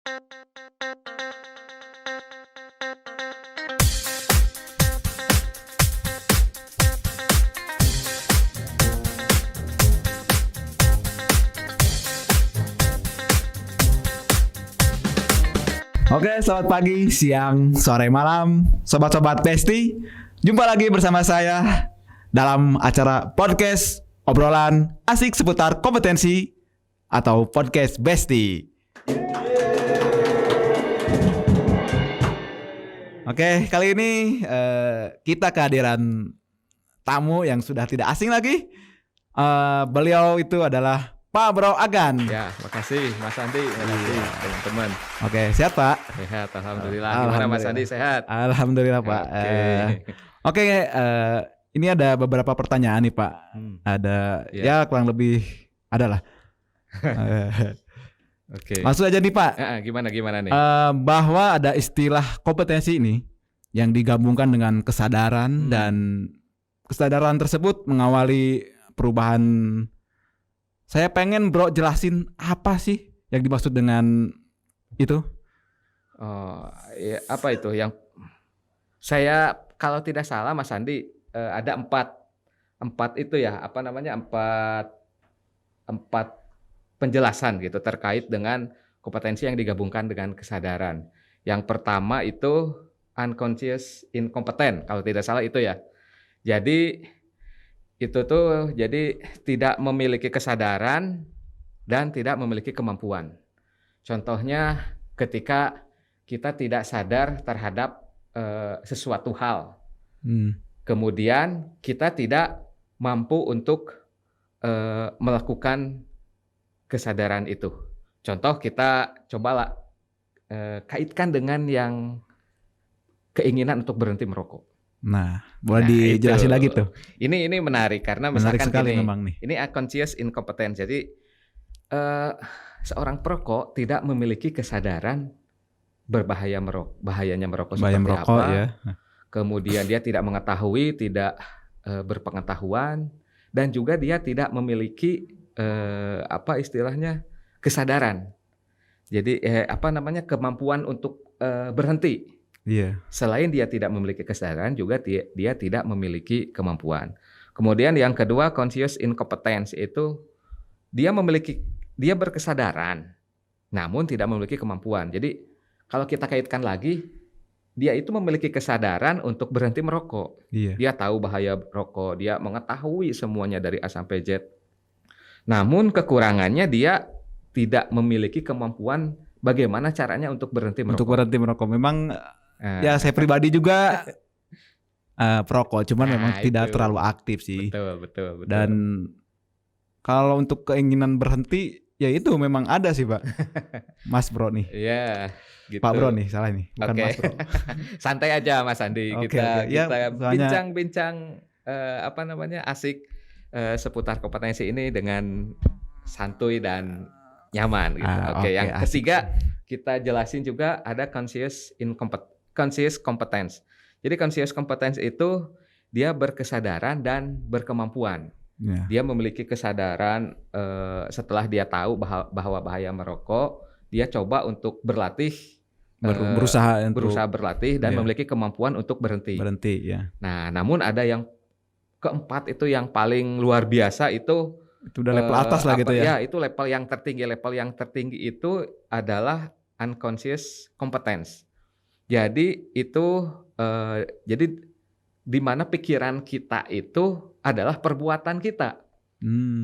Oke, selamat pagi, siang, sore, malam, sobat-sobat Besti. Jumpa lagi bersama saya dalam acara podcast obrolan asik seputar kompetensi atau podcast Besti. Oke, kali ini kita kehadiran tamu yang sudah tidak asing lagi. Beliau itu adalah Pak Bro Agan. Ya, makasih Mas Andi, makasih teman-teman. Oke, sehat Pak? Sehat, alhamdulillah. Gimana Mas Andi, sehat? Alhamdulillah Pak. Oke, ini ada beberapa pertanyaan nih Pak. Ada ya kurang lebih adalah. Oke. Langsung aja nih Pak. Gimana nih? Bahwa ada istilah kompetensi ini yang digabungkan dengan kesadaran dan kesadaran tersebut mengawali perubahan. Saya pengen Bro jelasin apa sih yang dimaksud dengan itu? Oh, ya, apa itu yang saya kalau tidak salah Mas Andi ada empat itu ya, apa namanya, empat penjelasan gitu terkait dengan kompetensi yang digabungkan dengan kesadaran. Yang pertama itu unconscious incompetent, kalau tidak salah itu ya. Jadi itu tuh jadi tidak memiliki kesadaran dan tidak memiliki kemampuan. Contohnya ketika kita tidak sadar terhadap sesuatu hal, kemudian kita tidak mampu untuk melakukan kesadaran itu. Contoh kita cobalah kaitkan dengan yang keinginan untuk berhenti merokok. Nah, boleh dijelasin lagi tuh. Ini menarik karena misalkan sekali gini, memang nih. ini unconscious incompetence. Jadi seorang perokok tidak memiliki kesadaran bahayanya merokok seperti merokok, apa. Ya. Kemudian dia tidak mengetahui, tidak berpengetahuan, dan juga dia tidak memiliki apa istilahnya kesadaran. Jadi kemampuan untuk berhenti. Iya. Selain dia tidak memiliki kesadaran, juga dia tidak memiliki kemampuan. Kemudian yang kedua, conscious incompetence itu dia berkesadaran, namun tidak memiliki kemampuan. Jadi kalau kita kaitkan lagi, dia itu memiliki kesadaran untuk berhenti merokok. Iya. Dia tahu bahaya rokok, dia mengetahui semuanya dari A sampai Z. Namun kekurangannya dia tidak memiliki kemampuan bagaimana caranya untuk berhenti merokok. Untuk berhenti merokok memang. Ya saya pribadi juga perokok, cuman memang tidak terlalu aktif sih. Betul. Dan kalau untuk keinginan berhenti, ya itu memang ada sih Pak. Mas Bro nih. Iya, gitu. Pak Bro nih, salah nih, bukan Mas Bro. Santai aja Mas Andi, kita Ya, bincang-bincang asik seputar kompetensi ini dengan santuy dan nyaman gitu. Yang ketiga kita jelasin juga ada conscious competence. Jadi conscious competence itu dia berkesadaran dan berkemampuan. Yeah. Dia memiliki kesadaran setelah dia tahu bahwa bahaya merokok, dia coba untuk berlatih, berusaha berlatih dan memiliki kemampuan untuk berhenti. Ya. Nah, namun ada yang keempat itu yang paling luar biasa itu udah level atas lah gitu ya. Ya, itu level yang tertinggi. Level yang tertinggi itu adalah unconscious competence. Jadi itu jadi di mana pikiran kita itu adalah perbuatan kita.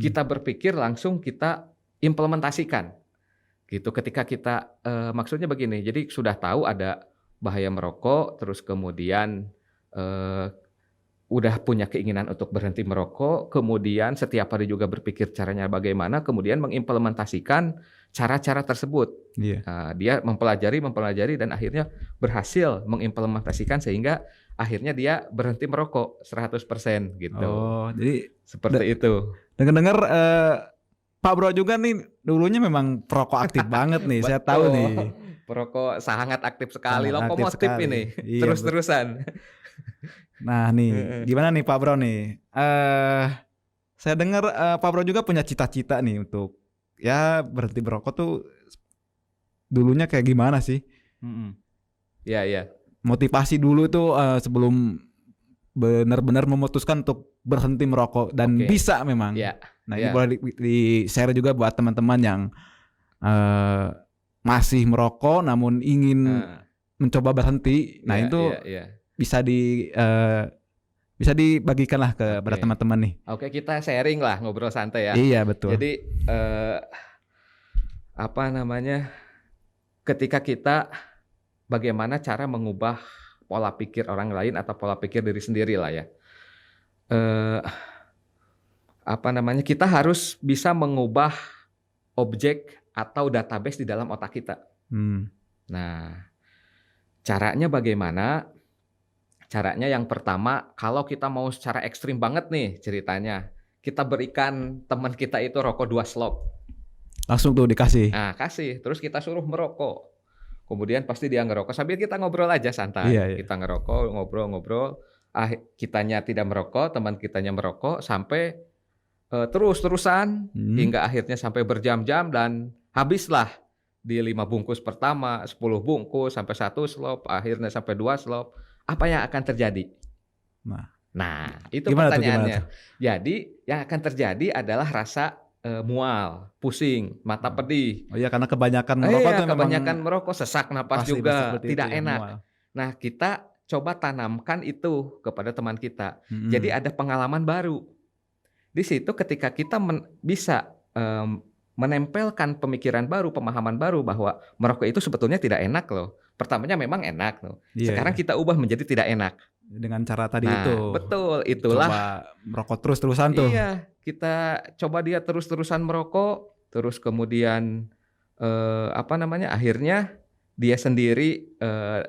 Kita berpikir langsung kita implementasikan. Gitu ketika kita maksudnya begini. Jadi sudah tahu ada bahaya merokok, terus kemudian udah punya keinginan untuk berhenti merokok, kemudian setiap hari juga berpikir caranya bagaimana, kemudian mengimplementasikan cara-cara tersebut. Yeah. Dia mempelajari dan akhirnya berhasil mengimplementasikan sehingga akhirnya dia berhenti merokok 100% gitu. Oh, jadi seperti itu. Dengar-dengar Pak Bro juga nih dulunya memang perokok aktif banget nih. Saya tahu nih. Perokok sangat aktif sekali, lokomotif ini. Iya, terus-terusan. Nah nih, gimana nih Pak Bro nih? Saya dengar Pak Bro juga punya cita-cita nih untuk ya berhenti merokok tuh dulunya kayak gimana sih? Ya, ya. Motivasi dulu itu sebelum benar-benar memutuskan untuk berhenti merokok dan Oke. bisa memang. Ya. Nah ini Ya. boleh di-share juga buat teman-teman yang masih merokok namun ingin mencoba berhenti. Nah Ya, itu ya, ya. bisa dibagikanlah kepada Oke. teman-teman nih. Oke, kita sharing lah, ngobrol santai ya. Iya betul. Jadi apa namanya? Ketika kita bagaimana cara mengubah pola pikir orang lain atau pola pikir diri sendiri lah ya. Apa namanya? Kita harus bisa mengubah objek atau database di dalam otak kita. Nah, caranya bagaimana? Caranya yang pertama, kalau kita mau secara ekstrim banget nih ceritanya, kita berikan teman kita itu rokok 2 slop. Langsung tuh dikasih. Nah, kasih. Terus kita suruh merokok. Kemudian pasti dia ngerokok sambil kita ngobrol aja santai. Iya, iya. Kita ngerokok, ngobrol-ngobrol. Kitanya tidak merokok, teman kitanya merokok sampai terus-terusan hingga akhirnya sampai berjam-jam dan habislah di 5 bungkus pertama, 10 bungkus sampai 1 slop, akhirnya sampai 2 slop. Apa yang akan terjadi? Nah, itu Gimana pertanyaannya. tuh? Jadi yang akan terjadi adalah rasa mual, pusing, mata pedih. Oh iya karena kebanyakan merokok tuh kebanyakan memang merokok, sesak napas pasti juga, seperti tidak itu ya, enak. mual. Nah, kita coba tanamkan itu kepada teman kita. Jadi ada pengalaman baru. Di situ ketika kita bisa menempelkan pemikiran baru, pemahaman baru bahwa merokok itu sebetulnya tidak enak loh. Pertamanya memang enak loh. Iya, Sekarang kita ubah menjadi tidak enak. Dengan cara tadi Nah, itu. betul, itulah. Coba merokok terus-terusan tuh. Iya, kita coba dia terus-terusan merokok, terus kemudian apa namanya? Akhirnya dia sendiri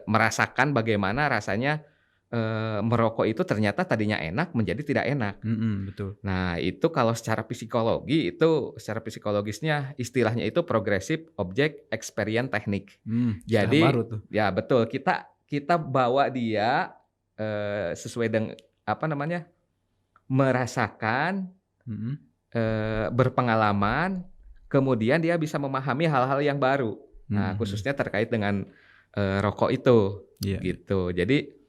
merasakan bagaimana rasanya merokok itu ternyata tadinya enak menjadi tidak enak. Betul. Nah, itu kalau secara psikologi itu secara psikologisnya istilahnya itu progressive object experience technique. Jadi baru tuh. ya betul, kita bawa dia sesuai dengan apa namanya? Merasakan, berpengalaman, kemudian dia bisa memahami hal-hal yang baru. Nah, khususnya terkait dengan rokok itu, gitu. Jadi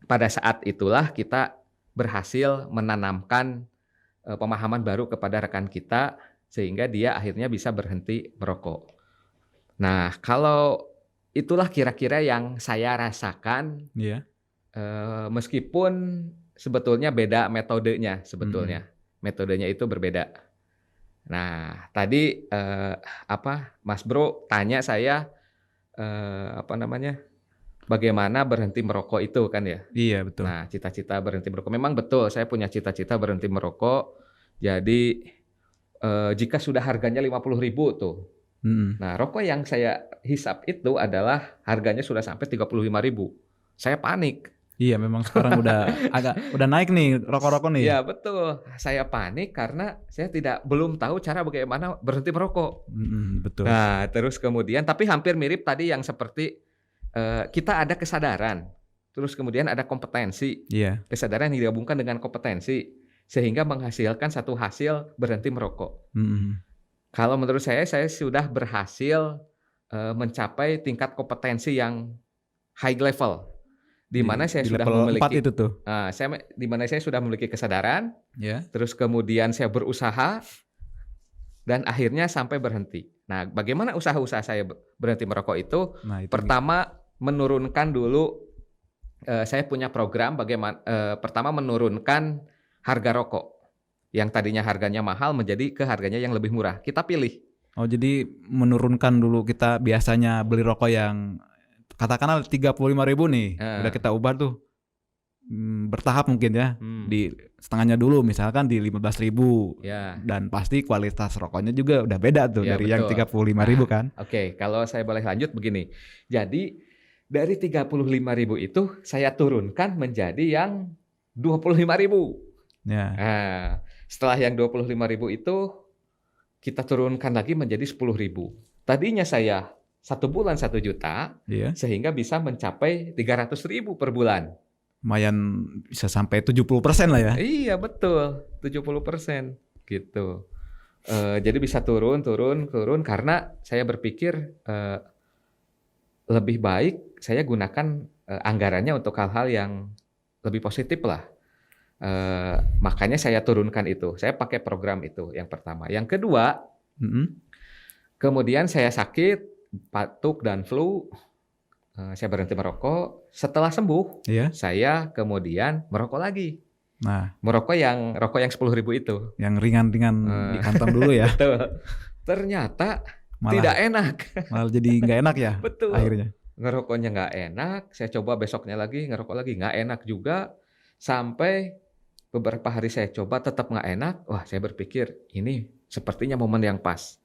pada saat itulah kita berhasil menanamkan pemahaman baru kepada rekan kita sehingga dia akhirnya bisa berhenti merokok. Nah, kalau itulah kira-kira yang saya rasakan. Meskipun sebetulnya beda metodenya sebetulnya. Metodenya itu berbeda. Nah, tadi Mas Bro tanya saya bagaimana berhenti merokok itu kan ya? Iya, betul. Nah, cita-cita berhenti merokok. Memang betul, saya punya cita-cita berhenti merokok. Jadi jika sudah harganya 50.000 tuh. Nah, rokok yang saya hisap itu adalah harganya sudah sampai 35.000. Saya panik. Iya, memang sekarang udah naik nih rokok-rokok nih. Iya, betul. Saya panik karena saya belum tahu cara bagaimana berhenti merokok. Betul. Nah, terus kemudian tapi hampir mirip tadi yang seperti kita ada kesadaran, terus kemudian ada kompetensi. Kesadaran yang digabungkan dengan kompetensi sehingga menghasilkan satu hasil berhenti merokok. Kalau menurut saya sudah berhasil mencapai tingkat kompetensi yang high level, di mana saya sudah memiliki itu tuh. Di mana saya sudah memiliki kesadaran, terus kemudian saya berusaha dan akhirnya sampai berhenti. Nah, bagaimana usaha-usaha saya berhenti merokok itu? Pertama menurunkan dulu, saya punya program bagaimana. Pertama menurunkan harga rokok yang tadinya harganya mahal menjadi ke harganya yang lebih murah. Kita pilih. Oh, jadi menurunkan dulu, kita biasanya beli rokok yang katakanlah 35.000 nih, udah kita ubah tuh bertahap mungkin ya, di setengahnya dulu misalkan di 15.000 dan pasti kualitas rokoknya juga udah beda tuh dari yang 35.000 kan. Oke, kalau saya boleh lanjut begini, jadi dari 35.000 itu saya turunkan menjadi yang 25.000. Nah, setelah yang 25.000 itu kita turunkan lagi menjadi 10.000. Tadinya saya 1 bulan 1 juta, sehingga bisa mencapai 300.000 per bulan. Lumayan bisa sampai 70% lah ya. Iya betul, 70% gitu. Jadi bisa turun karena saya berpikir lebih baik saya gunakan anggarannya untuk hal-hal yang lebih positif lah. Makanya saya turunkan itu. Saya pakai program itu yang pertama. Yang kedua, kemudian saya sakit, batuk dan flu. Saya berhenti merokok. Setelah sembuh, saya kemudian merokok lagi. Nah, rokok yang 10.000 itu. Yang ringan-ringan di kantong dulu ya. Betul. Ternyata tidak enak. Malah jadi nggak enak ya. Betul. Akhirnya. Ngerokoknya nggak enak. Saya coba besoknya lagi ngerokok lagi nggak enak juga. Sampai beberapa hari saya coba tetap nggak enak. Wah, saya berpikir ini sepertinya momen yang pas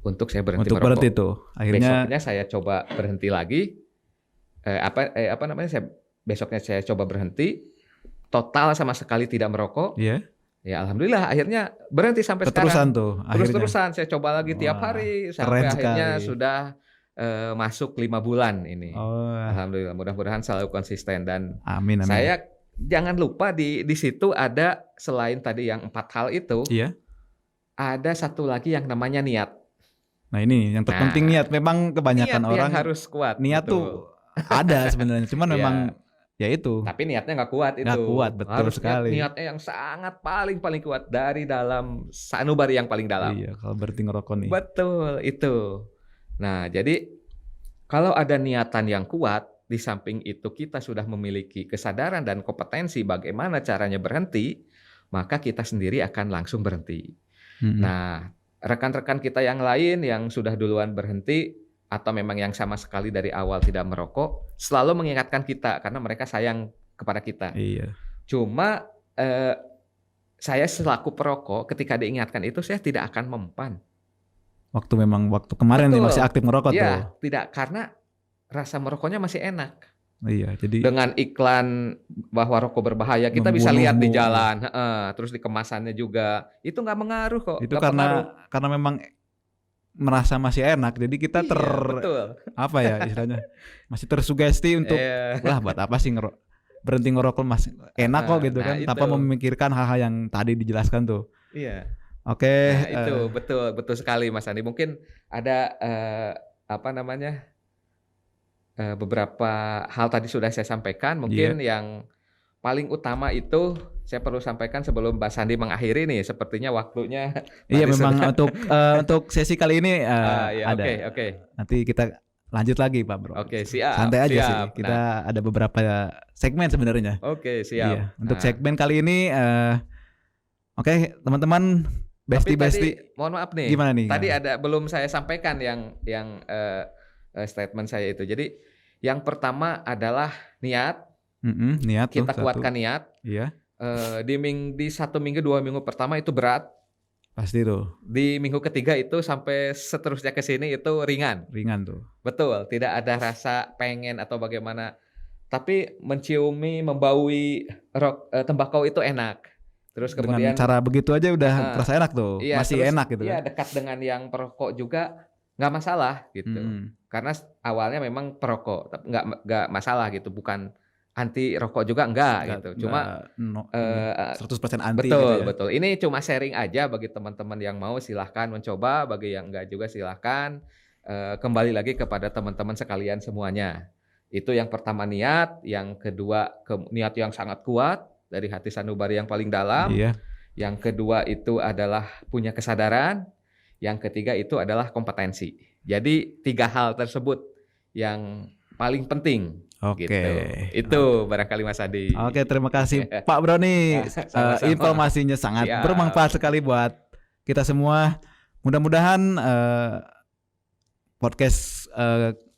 untuk saya berhenti merokok. Untuk berhenti tuh. Akhirnya besoknya saya coba berhenti lagi. Besoknya saya coba berhenti, total sama sekali tidak merokok. Iya. Ya alhamdulillah akhirnya berhenti sampai sekarang. Terus-terusan saya coba lagi tiap hari sampai akhirnya sudah masuk 5 bulan ini. Alhamdulillah, mudah-mudahan selalu konsisten dan amin. Saya jangan lupa di situ ada selain tadi yang 4 hal itu, ada satu lagi yang namanya niat. Nah ini yang terpenting niat. Memang kebanyakan niat orang yang harus kuat. Niat tuh ada sebenarnya, cuman memang ya itu. Tapi niatnya nggak kuat itu. Nggak kuat, betul harus sekali. Niatnya yang sangat paling kuat dari dalam sanubari yang paling dalam. Iya, kalau berhenti ngerokok nih. Betul itu. Nah jadi kalau ada niatan yang kuat, di samping itu kita sudah memiliki kesadaran dan kompetensi bagaimana caranya berhenti, maka kita sendiri akan langsung berhenti. Nah rekan-rekan kita yang lain yang sudah duluan berhenti atau memang yang sama sekali dari awal tidak merokok, selalu mengingatkan kita karena mereka sayang kepada kita. Iya. Cuma saya selaku perokok ketika diingatkan itu saya tidak akan mempan. Waktu kemarin nih masih aktif merokok tuh. Tidak, karena rasa merokoknya masih enak. Iya, jadi dengan iklan bahwa rokok berbahaya kita bisa lihat di jalan, terus di kemasannya juga itu nggak mengaruh kok. Itu karena memang merasa masih enak, jadi kita betul. Apa ya istilahnya, masih tersugesti untuk lah buat apa sih berhenti ngerokok masih enak kok gitu kan, tanpa memikirkan hal-hal yang tadi dijelaskan tuh. Iya. Oke. Nah, itu betul sekali Mas Andi. Mungkin ada beberapa hal tadi sudah saya sampaikan. Mungkin yang paling utama itu saya perlu sampaikan sebelum Mbak Sandi mengakhiri nih, sepertinya waktunya. Iya memang untuk sesi kali ini ada. Oke. Nanti kita lanjut lagi Pak Bro. Oke, siap. Santai aja sih. Kita ada beberapa segmen sebenarnya. Oke, siap. Iya. Untuk segmen kali ini, oke teman-teman, Besti. Mohon maaf nih. Gimana nih? Tadi ada belum saya sampaikan yang statement saya itu. Jadi yang pertama adalah niat. Niat. Kita kuatkan niat. Iya. Di 1 minggu 2 minggu pertama itu berat. Pasti tuh. Di minggu ketiga itu sampai seterusnya ke sini itu ringan. Ringan tuh. Betul, tidak ada rasa pengen atau bagaimana. Tapi menciumi, membaui tembakau itu enak. Terus kemudian dengan cara begitu aja udah terasa enak tuh. Iya, masih enak gitu. Iya, dekat dengan yang perokok juga nggak masalah gitu. Karena awalnya memang perokok, tapi nggak masalah gitu, bukan anti rokok juga enggak gitu. Cuma 100% anti gitu ya. Betul. Ini cuma sharing aja bagi teman-teman yang mau silahkan mencoba, bagi yang enggak juga silahkan kembali lagi kepada teman-teman sekalian semuanya. Itu yang pertama niat, yang kedua niat yang sangat kuat dari hati sanubari yang paling dalam. Iya. Yang kedua itu adalah punya kesadaran, yang ketiga itu adalah kompetensi. Jadi 3 hal tersebut yang paling penting. Oke. Gitu. Itu barangkali Mas Adi. Oke, terima kasih Pak Broni. Informasinya sangat bermanfaat sekali buat kita semua. Mudah-mudahan podcast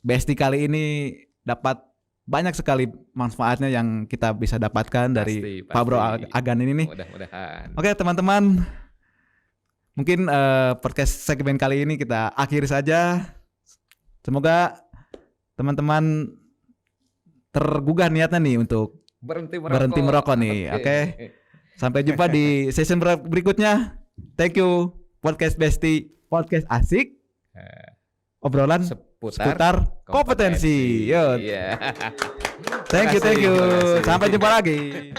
Besti kali ini dapat banyak sekali manfaatnya yang kita bisa dapatkan dari Pak Bro Agan ini nih. Mudah-mudahan. Oke, teman-teman. Mungkin podcast segmen kali ini kita akhiri saja. Semoga teman-teman tergugah niatnya nih untuk berhenti merokok nih. Oke. Sampai jumpa di season berikutnya. Thank you Podcast Besti, podcast asik. Obrolan seputar kompetensi. Yo. Yeah. Thank you. Sampai jumpa lagi.